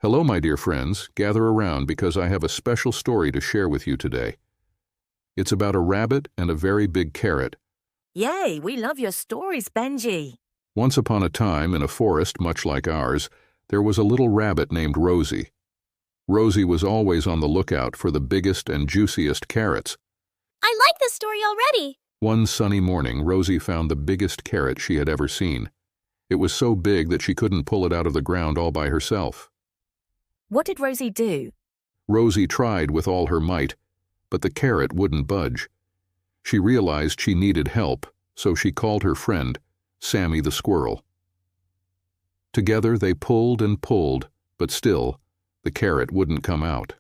Hello, my dear friends. Gather around because I have a special story to share with you today. It's about a rabbit and a very big carrot. Yay, we love your stories, Benji. Once upon a time, in a forest much like ours, there was a little rabbit named Rosie. Rosie was always on the lookout for the biggest and juiciest carrots. I like this story already. One sunny morning, Rosie found the biggest carrot she had ever seen. It was so big that she couldn't pull it out of the ground all by herself. What did Rosie do? Rosie tried with all her might, but the carrot wouldn't budge. She realized she needed help, so she called her friend, Sammy the squirrel. Together they pulled and pulled, but still, the carrot wouldn't come out.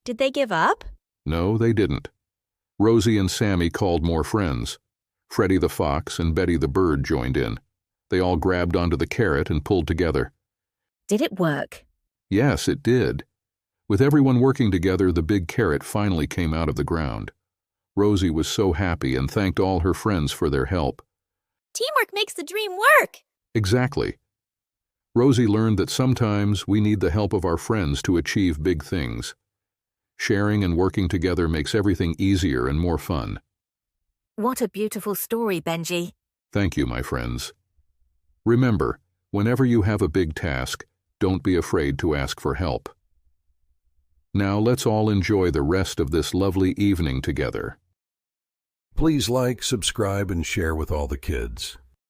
Did they give up? No, they didn't. Rosie and Sammy called more friends. Freddie the fox and Betty the bird joined in. They all grabbed onto the carrot and pulled together. Did it work? Yes, it did. With everyone working together, the big carrot finally came out of the ground. Rosie was so happy and thanked all her friends for their help. Teamwork makes the dream work. Exactly. Rosie learned that sometimes we need the help of our friends to achieve big things. Sharing and working together makes everything easier and more fun. What a beautiful story, Benji. Thank you, my friends. Remember, whenever you have a big task, don't be afraid to ask for help. Now let's all enjoy the rest of this lovely evening together. Please like, subscribe, and share with all the kids.